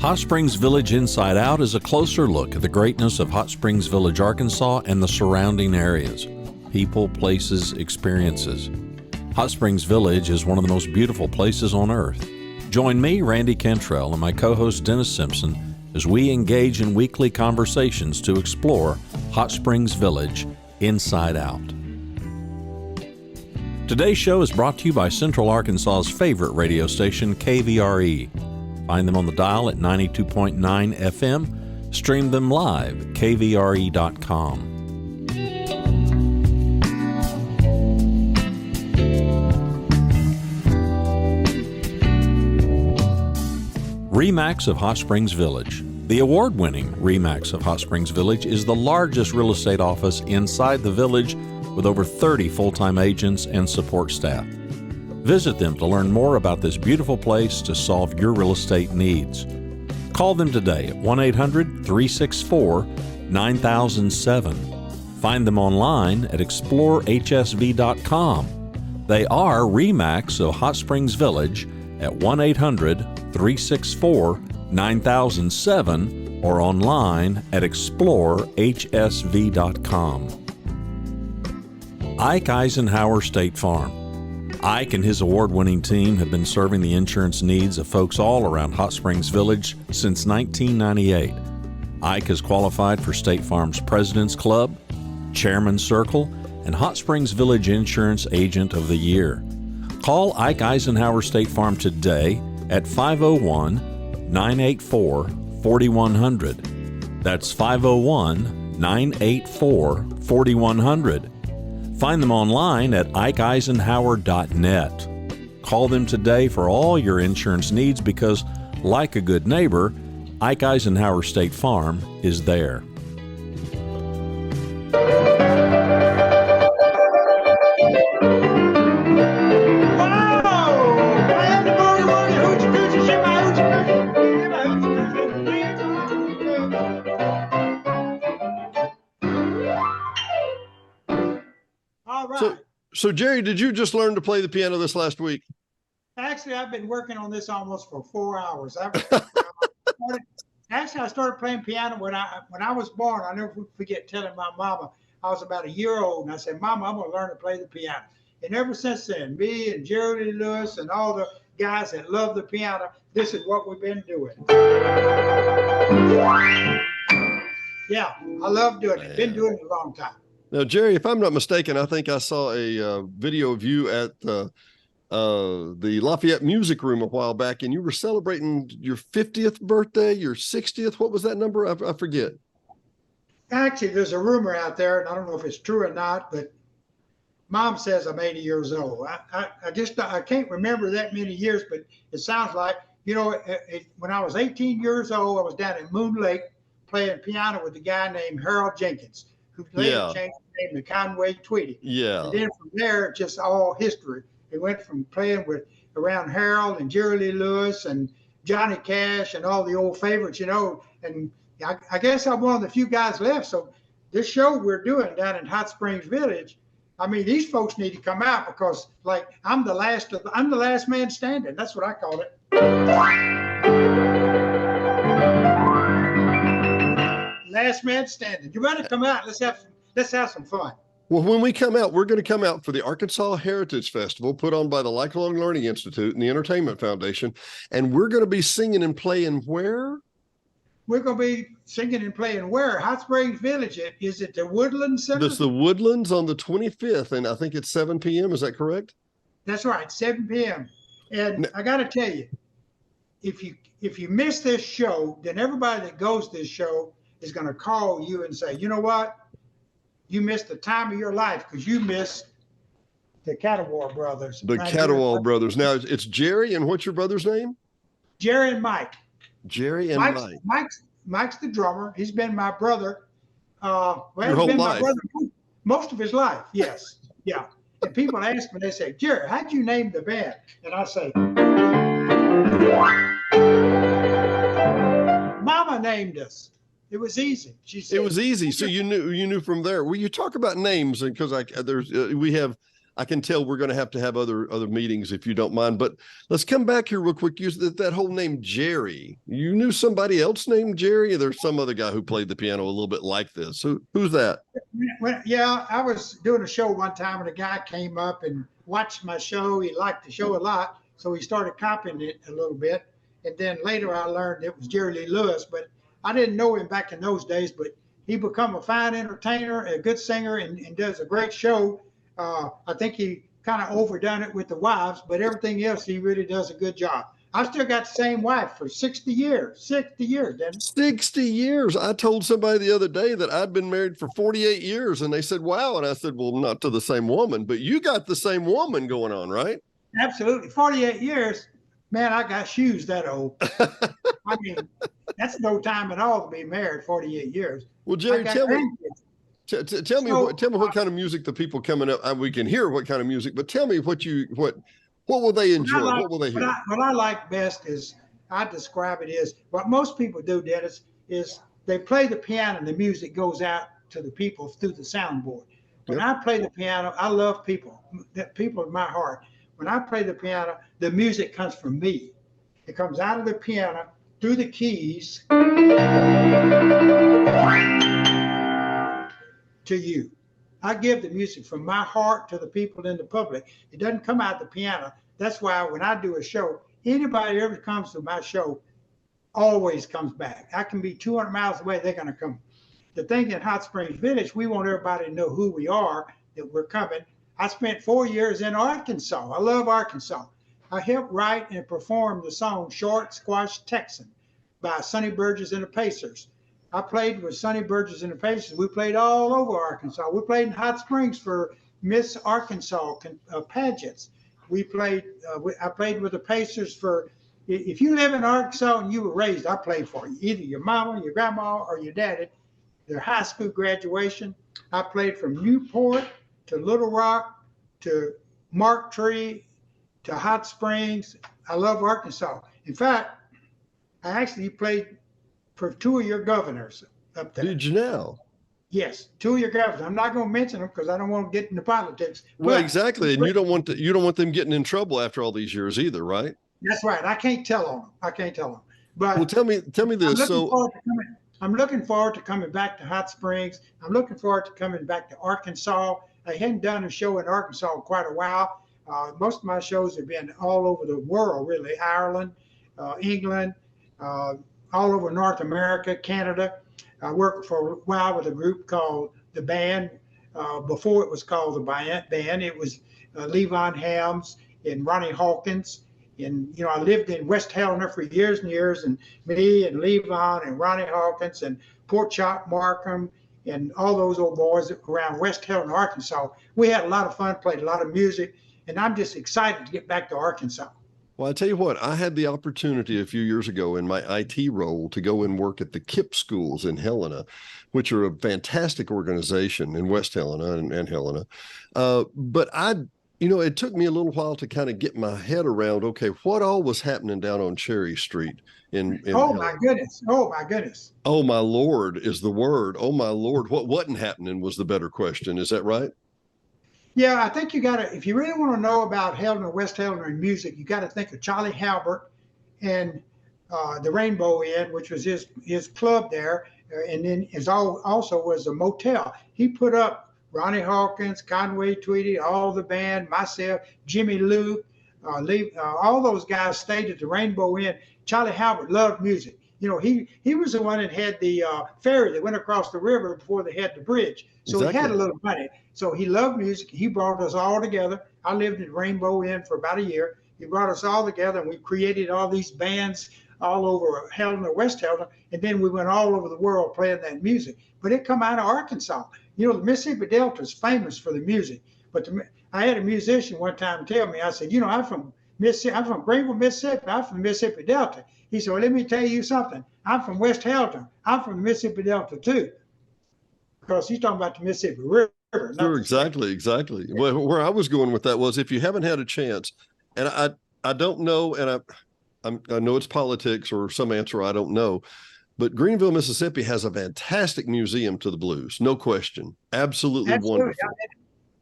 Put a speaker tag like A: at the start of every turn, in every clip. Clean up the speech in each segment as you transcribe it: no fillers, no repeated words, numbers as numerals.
A: Hot Springs Village Inside Out is a closer look at the greatness of Hot Springs Village, Arkansas and the surrounding areas. People, places, experiences. Hot Springs Village is one of the most beautiful places on earth. Join me, Randy Cantrell, and my co-host Dennis Simpson as we engage in weekly conversations to explore Hot Springs Village Inside Out. Today's show is brought to you by Central Arkansas's favorite radio station, KVRE. Find them on the dial at 92.9 FM. Stream them live at kvre.com. RE/MAX of Hot Springs Village. The award-winning RE/MAX of Hot Springs Village is the largest real estate office inside the village with over 30 full-time agents and support staff. Visit them to learn more about this beautiful place to solve your real estate needs. Call them today at 1-800-364-9007. Find them online at explorehsv.com. They are RE/MAX of Hot Springs Village at 1-800-364-9007 or online at explorehsv.com. Ike Eisenhower State Farm. Ike and his award-winning team have been serving the insurance needs of folks all around Hot Springs Village since 1998. Ike has qualified for State Farm's President's Club, Chairman's Circle, and Hot Springs Village Insurance Agent of the Year. Call Ike Eisenhower State Farm today at 501-984-4100. That's 501-984-4100. Find them online at ikeeisenhower.net. Call them today for all your insurance needs because, like a good neighbor, Ike Eisenhower State Farm is there.
B: So, Jerry, did you just learn to play the piano this last week?
C: Actually, I've been working on this almost for 4 hours. I started playing piano when I was born. I never forget telling my mama I was about a year old, and I said, "Mama, I'm going to learn to play the piano." And ever since then, me and Jerry Lewis and all the guys that love the piano, this is what we've been doing. Yeah, I love doing it. Been doing it a long time.
B: Now, Jerry, if I'm not mistaken, I think I saw a video of you at the Lafayette Music Room a while back, and you were celebrating your 50th birthday, your 60th. What was that number? I forget.
C: Actually, there's a rumor out there, and I don't know if it's true or not, but Mom says I'm 80 years old. I can't remember that many years, but it sounds like, when I was 18 years old, I was down at Moon Lake playing piano with a guy named Harold Jenkins, who later changed the name to Conway Tweedy.
B: Yeah.
C: And then from there, just all history. It went from playing around Harold and Jerry Lee Lewis and Johnny Cash and all the old favorites, and I guess I'm one of the few guys left. So this show we're doing down in Hot Springs Village, I mean, these folks need to come out because, I'm the last man standing. That's what I call it. Last man standing. You better come out. Let's have some fun.
B: Well, when we come out, we're going to come out for the Arkansas Heritage Festival put on by the Lifelong Learning Institute and the Entertainment Foundation. And we're going to be singing and playing where?
C: We're going to be singing and playing where? Hot Springs Village. Is it the Woodlands Center?
B: It's the Woodlands on the 25th, and I think it's 7 p.m. Is that correct?
C: That's right, 7 p.m. And I got to tell you, if you miss this show, then everybody that goes to this show is going to call you and say, you know what? You missed the time of your life because you missed the Catterwall brothers.
B: The Catterwall brothers. Now, it's Jerry, and what's your brother's name?
C: Jerry and Mike.
B: Jerry and Mike.
C: Mike's the drummer. He's been my brother.
B: Your whole life.
C: My brother most of his life, yes. Yeah. And people ask me, they say, Jerry, how'd you name the band? And I say, Mama named us. It was easy. She said
B: it was easy. So you knew from there. Well, you talk about names, and because we have I can tell we're going to have other meetings if you don't mind. But let's come back here real quick. Use that whole name Jerry. You knew somebody else named Jerry? There's some other guy who played the piano a little bit like this. Who's that?
C: Well, yeah, I was doing a show one time and a guy came up and watched my show. He liked the show a lot, so he started copying it a little bit. And then later I learned it was Jerry Lee Lewis, but I didn't know him back in those days. But he become a fine entertainer, a good singer, and does a great show. I think he kind of overdone it with the wives, but everything else, he really does a good job. I still got the same wife for 60 years. 60 years, Dennis.
B: 60 years. I told somebody the other day that I'd been married for 48 years, and they said, wow. And I said, well, not to the same woman, but you got the same woman going on, right?
C: Absolutely. 48 years. Man, I got shoes that old. I mean, that's no time at all to be married 48 years.
B: Well, Jerry, tell me what kind of music the people coming up. We can hear what kind of music, but tell me what will they enjoy? What will they hear?
C: What I like best is, I describe it as, what most people do, Dennis, is they play the piano and the music goes out to the people through the soundboard. When I play the piano, I love people. People in my heart. When I play the piano, the music comes from me. It comes out of the piano through the keys to you. I give the music from my heart to the people in the public. It doesn't come out the piano. That's why when I do a show, anybody who ever comes to my show always comes back. I can be 200 miles away, they're going to come. The thing in Hot Springs Village, we want everybody to know who we are, that we're coming. I spent 4 years in Arkansas. I love Arkansas. I helped write and perform the song Short Squash Texan by Sonny Burgess and the Pacers. I played with Sonny Burgess and the Pacers. We played all over Arkansas. We played in Hot Springs for Miss Arkansas pageants. I played with the Pacers for, if you live in Arkansas and you were raised, I played for you. Either your mama, your grandma, or your daddy. Their high school graduation. I played from Newport to Little Rock to Mark Tree to Hot Springs. I love Arkansas. In fact, I actually played for 2 of your governors up there.
B: Did you now?
C: Yes, 2 of your governors. I'm not going to mention them because I don't want to get into politics.
B: Well, exactly, and you don't want them getting in trouble after all these years either, right?
C: That's right. I can't tell on them. I can't tell them. But
B: well, tell me this.
C: I'm looking forward to coming back to Hot Springs. I'm looking forward to coming back to Arkansas. I hadn't done a show in Arkansas in quite a while. Most of my shows have been all over the world, really. Ireland, England, all over North America, Canada. I worked for a while with a group called The Band. Before it was called The Band, it was Levon Helms and Ronnie Hawkins. And, I lived in West Helena for years and years, and me and Levon and Ronnie Hawkins and Port Chop Markham and all those old boys around West Helena, Arkansas. We had a lot of fun, played a lot of music, and I'm just excited to get back to Arkansas.
B: Well, I tell you what, I had the opportunity a few years ago in my IT role to go and work at the KIPP schools in Helena, which are a fantastic organization in West Helena and Helena. But it took me a little while to kind of get my head around, okay, what all was happening down on Cherry Street in
C: Oh, my goodness. Oh, my goodness.
B: Oh, my Lord is the word. Oh, my Lord. What wasn't happening was the better question. Is that right?
C: Yeah, I think if you really want to know about Helena, West Helena and music, you got to think of Charlie Halbert and the Rainbow Inn, which was his club there. And then also was a motel. He put up Ronnie Hawkins, Conway Twitty, all the band, myself, Jimmy Lou, all those guys stayed at the Rainbow Inn. Charlie Halbert loved music. He was the one that had the ferry that went across the river before they had the bridge. So Exactly. He had a little money. So he loved music. He brought us all together. I lived in Rainbow Inn for about a year. He brought us all together, and we created all these bands all over Helena, West Helena, and then we went all over the world playing that music. But it come out of Arkansas. The Mississippi Delta is famous for the music. But I had a musician one time tell me, I said, I'm from Mississippi. I'm from Greenville, Mississippi. I'm from the Mississippi Delta. He said, well, let me tell you something. I'm from West Helena. I'm from the Mississippi Delta too. Because he's talking about the Mississippi River.
B: Sure, exactly. Well, where I was going with that was, if you haven't had a chance, and I don't know, and I know it's politics or some answer I don't know, but Greenville, Mississippi has a fantastic museum to the blues, no question. Absolutely wonderful.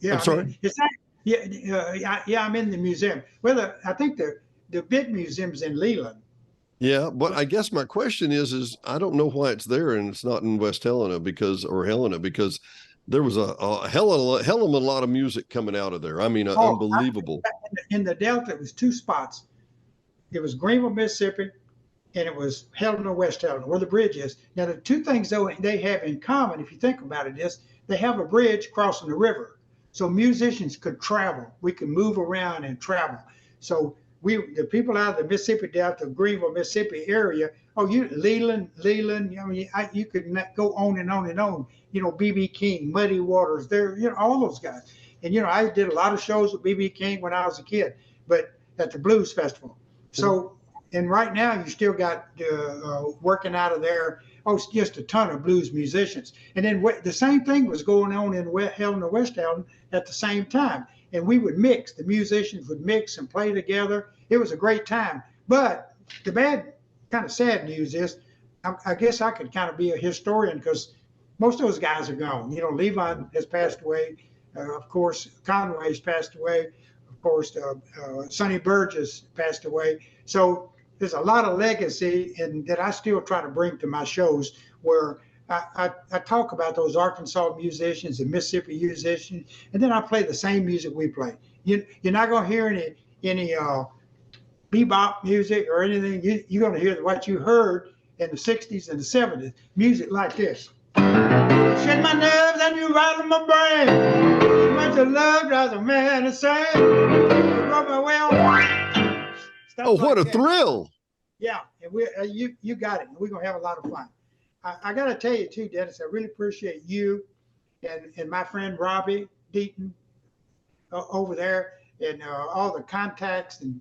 C: Yeah,
B: I'm sorry?
C: Yeah, I'm in the museum. Well, I think the big museum's in Leland.
B: Yeah, but I guess my question is I don't know why it's there and it's not in West Helena because there was a hell of a lot of music coming out of there. I mean, unbelievable.
C: In the Delta, it was two spots. It was Greenville, Mississippi, and it was Helena, West Helena, where the bridge is. Now, the two things though they have in common, if you think about it, is they have a bridge crossing the river, so musicians could travel. We could move around and travel. So the people out of the Mississippi Delta, Greenville, Mississippi area, Leland, I mean, you could go on and on and on. You know, B.B. King, Muddy Waters, all those guys. And, I did a lot of shows with B.B. King when I was a kid, but at the Blues Festival. So, and right now you still got working out of there, it's just a ton of blues musicians. And then the same thing was going on in Helena, West Helena at the same time. And we would mix, the musicians would mix and play together. It was a great time. But the bad, kind of sad news is, I guess I could kind of be a historian because most of those guys are gone. Levon has passed away. Of course, Conway's passed away. Of course, Sonny Burgess passed away. So there's a lot of legacy that I still try to bring to my shows where I talk about those Arkansas musicians and Mississippi musicians, and then I play the same music we play. You're not going to hear any bebop music or anything. You're going to hear what you heard in the 60s and the 70s, music like this. Shake my nerves and you rattle my brain. Too much of love drives a man insane. Rub my way on.
B: Oh, what a thrill.
C: Yeah, and you got it. We're going to have a lot of fun. I got to tell you, too, Dennis, I really appreciate you and my friend Robbie Deaton over there and all the contacts and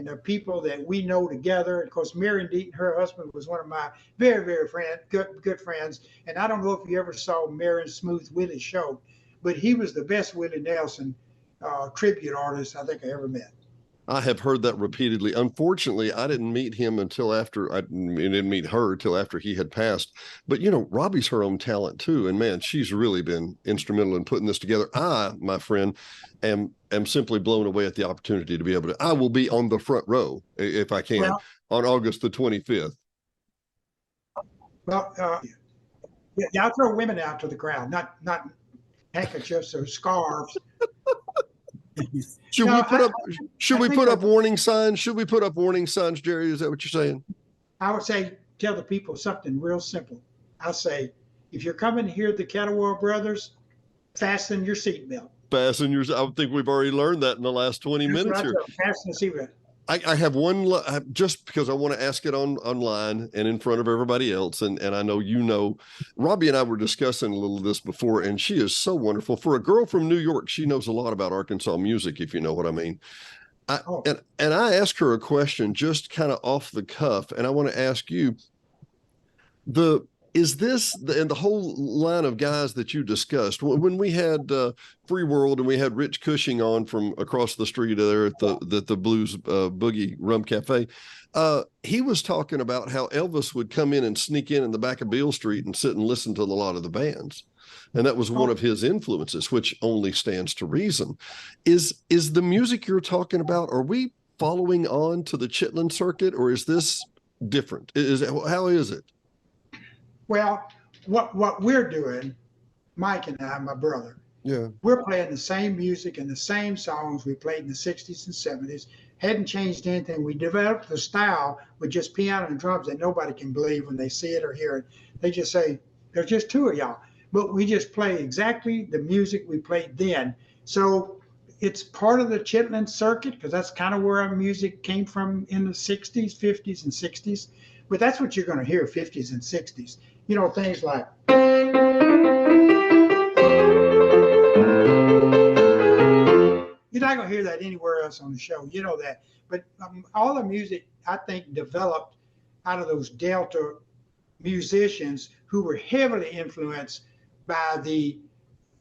C: the people that we know together. Of course, Marion Deaton, her husband, was one of my very, very good friends. And I don't know if you ever saw Marion Smooth Willie show, but he was the best Willie Nelson tribute artist I think I ever met.
B: I have heard that repeatedly. Unfortunately, I didn't meet him until after I didn't meet her till after he had passed. But Robbie's her own talent too, and man, she's really been instrumental in putting this together. I, my friend, am simply blown away at the opportunity to be able to. I will be on the front row if I can on August the 25th.
C: Well, yeah, I'll throw women out to the crowd, not handkerchiefs or scarves.
B: Should we put up warning signs? Should we put up warning signs, Jerry? Is that what you're saying?
C: I would say tell the people something real simple. I'll say, if you're coming to hear the Kettlewell Brothers, fasten your seatbelt.
B: Fasten yours. I think we've already learned that in the last 20 minutes here.
C: Fasten the seatbelt.
B: I have one just because I want to ask it online and in front of everybody else. And I know, Robbie and I were discussing a little of this before, and she is so wonderful. For a girl from New York, she knows a lot about Arkansas music, if you know what I mean. And I asked her a question just kind of off the cuff, and I want to ask you, is this and the whole line of guys that you discussed when we had Free World and we had Rich Cushing on from across the street there at the Blues Boogie Rum Cafe, he was talking about how Elvis would come in and sneak in the back of Beale Street and sit and listen to a lot of the bands. And that was one of his influences, which only stands to reason. Is the music you're talking about, are we following on to the Chitlin circuit, or is this different? How is it?
C: Well, what we're doing, Mike and I, my brother, we're playing the same music and the same songs we played in the 60s and 70s. Hadn't changed anything. We developed the style with just piano and drums that nobody can believe when they see it or hear it. They just say, there's just two of y'all. But we just play exactly the music we played then. So it's part of the Chitlin circuit because that's kind of where our music came from in the 60s, 50s, and 60s. But that's what you're going to hear, 50s and 60s. Things like. You're not going to hear that anywhere else on the show. You know that. But all the music, I think, developed out of those Delta musicians who were heavily influenced by the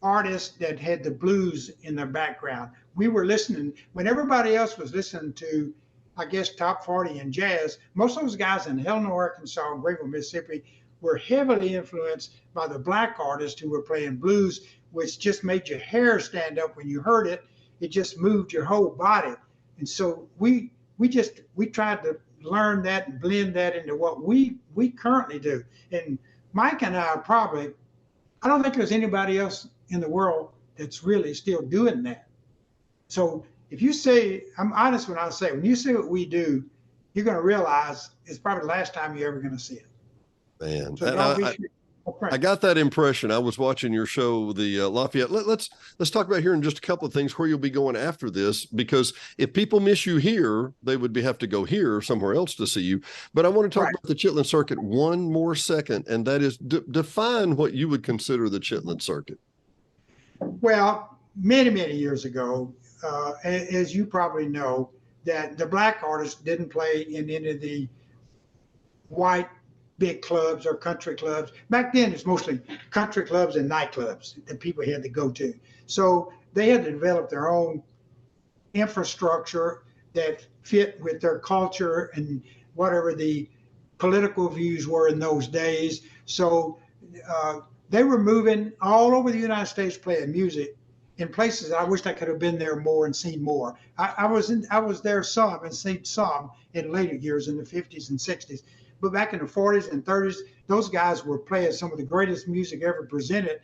C: artists that had the blues in their background. We were listening, when everybody else was listening to, I guess, top 40 and jazz, most of those guys in Helena, Arkansas, and Greenville, Mississippi, were heavily influenced by the black artists who were playing blues, which just made your hair stand up when you heard it. it just moved your whole body. And so we tried to learn that and blend that into what we currently do. And Mike and I I don't think there's anybody else in the world that's really still doing that. So if you say, I'm honest when I say, when you see what we do, you're going to realize it's probably the last time you're ever going to see it.
B: Man,
C: So
B: I got that impression. I was watching your show, the Lafayette. Let's talk about here in just a couple of things where you'll be going after this, because if people miss you here, they would have to go here or somewhere else to see you. But I want to talk about the Chitlin Circuit one more second, and that is define what you would consider the Chitlin Circuit.
C: Well, many, many years ago, as you probably know, that the black artists didn't play in any of the white big clubs or country clubs. Back then, it's mostly country clubs and nightclubs that people had to go to. So they had to develop their own infrastructure that fit with their culture and whatever the political views were in those days. So they were moving all over the United States playing music in places I wished I could have been there more and seen more. I was there some and seen some in later years in the 50s and 60s. But back in the 40s and 30s, those guys were playing some of the greatest music ever presented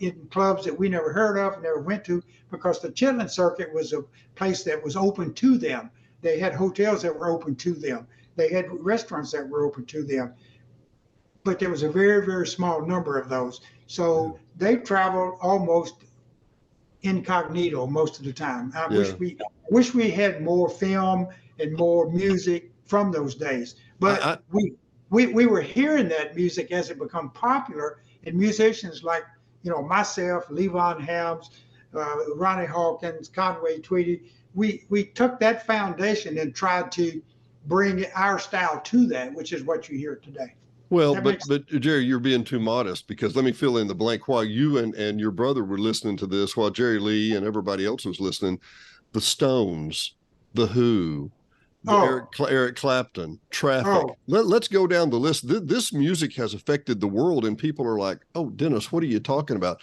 C: in clubs that we never heard of, never went to, because the Chitlin Circuit was a place that was open to them. They had hotels that were open to them. They had restaurants that were open to them. But there was a very, very small number of those. So they traveled almost incognito most of the time. I wish we had more film and more music from those days. But we were hearing that music as it become popular, and musicians like, myself, Levon Helms, Ronnie Hawkins, Conway Twitty, we took that foundation and tried to bring our style to that, which is what you hear today.
B: Well, but Jerry, you're being too modest, because let me fill in the blank. While you and your brother were listening to this, while Jerry Lee and everybody else was listening, the Stones, the Who, Eric Clapton, Traffic. Let's go down the list. This music has affected the world, and people are like, "Oh, Dennis, what are you talking about?"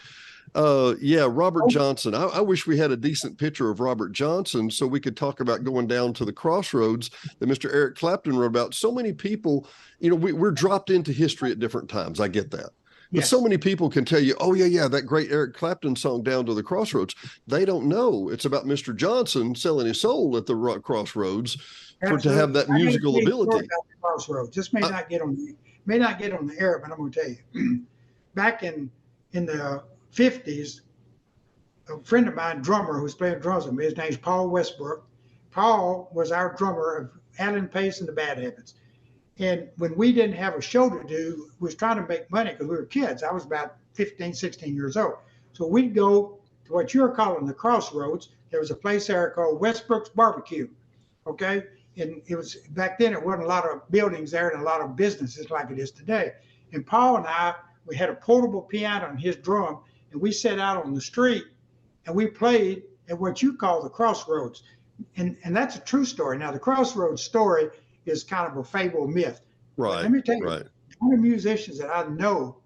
B: Robert Johnson. I wish we had a decent picture of Robert Johnson so we could talk about going down to the crossroads that Mr. Eric Clapton wrote about. So many people, we're dropped into history at different times. I get that. But so many people can tell you, oh, yeah, that great Eric Clapton song, Down to the Crossroads. They don't know it's about Mr. Johnson selling his soul at the crossroads to have that musical ability.
C: Crossroads. This may not get on the air, but I'm going to tell you. Back in the 50s, a friend of mine, drummer, who was playing drums with me, his name's Paul Westbrook. Paul was our drummer of Alan Pace and the Bad Habits. And when we didn't have a show to do, we was trying to make money because we were kids. I was about 15, 16 years old. So we'd go to what you're calling the crossroads. There was a place there called Westbrook's Barbecue, okay? And it was, back then, it wasn't a lot of buildings there and a lot of businesses like it is today. And Paul and I, we had a portable piano and his drum, and we sat out on the street and we played at what you call the crossroads. And that's a true story. Now, the crossroads story is kind of a fable myth.
B: Right.
C: Let me tell you, one of the musicians that I know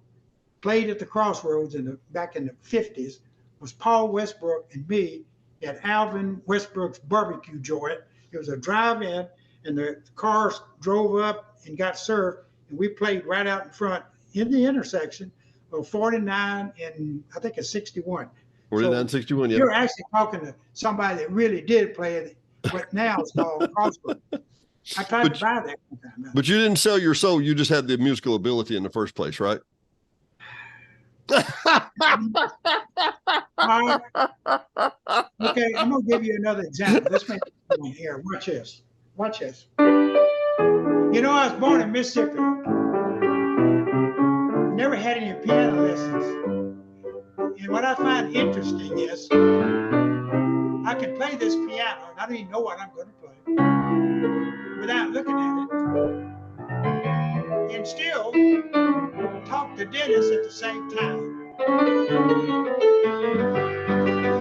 C: played at the crossroads back in the 50s was Paul Westbrook and me at Alvin Westbrook's barbecue joint. It was a drive-in, and the cars drove up and got served, and we played right out in front in the intersection of 49 and I think it's 61.
B: 49, 61, yeah.
C: You're actually talking to somebody that really did play it, what now is called crossroads. I tried to buy that one time.
B: But you didn't sell your soul. You just had the musical ability in the first place, right?
C: Okay, I'm going to give you another example. This may be here. Watch this. Watch this. I was born in Mississippi. Never had any piano lessons. And what I find interesting is I can play this piano, and I don't even know what I'm going to play without looking at it, and still talk to Dennis at the same time.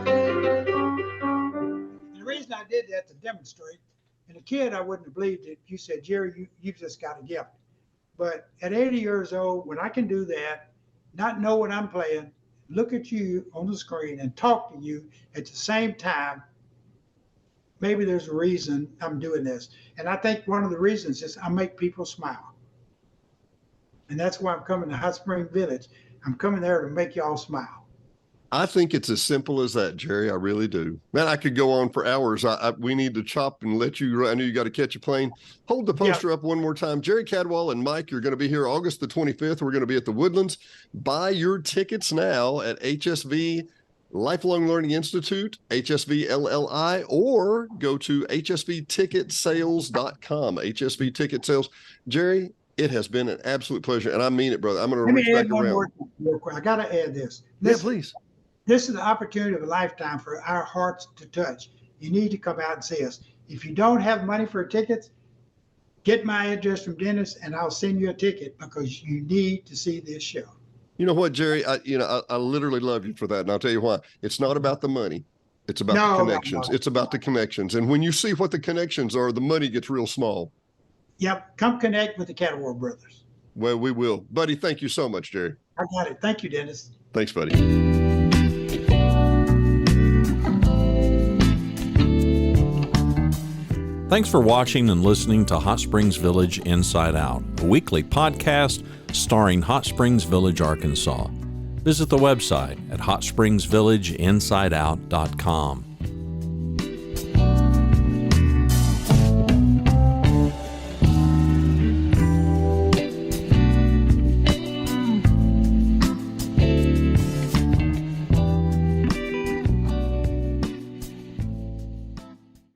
C: And the reason I did that to demonstrate, and a kid I wouldn't have believed it. You said, Jerry, you've just got a gift. But at 80 years old, when I can do that, not know what I'm playing, look at you on the screen and talk to you at the same time, maybe there's a reason I'm doing this. And I think one of the reasons is I make people smile. And that's why I'm coming to Hot Spring Village. I'm coming there to make y'all smile.
B: I think it's as simple as that, Jerry. I really do. Man, I could go on for hours. We need to chop and let you. I know you got to catch a plane. Hold the poster up one more time. Jerry Cadwell and Mike, you're going to be here August the 25th. We're going to be at the Woodlands. Buy your tickets now at HSV Lifelong Learning Institute, HSV LLI, or go to hsvticketsales.com. HSV Ticket Sales. Jerry, it has been an absolute pleasure, and I mean it, brother. I'm going to reach back around. More
C: real quick. I got to add this.
B: Yeah, please.
C: This is the opportunity of a lifetime for our hearts to touch. You need to come out and see us. If you don't have money for tickets, get my address from Dennis and I'll send you a ticket because you need to see this show.
B: You know what, Jerry? I literally love you for that. And I'll tell you why. It's not about the money. It's about the connections. It's about the connections. And when you see what the connections are, the money gets real small.
C: Yep. Come connect with the Cadwell brothers.
B: Well, we will. Buddy, thank you so much, Jerry.
C: I got it. Thank you, Dennis.
B: Thanks, buddy.
A: Thanks for watching and listening to Hot Springs Village Inside Out, a weekly podcast starring Hot Springs Village, Arkansas. Visit the website at hotspringsvillageinsideout.com.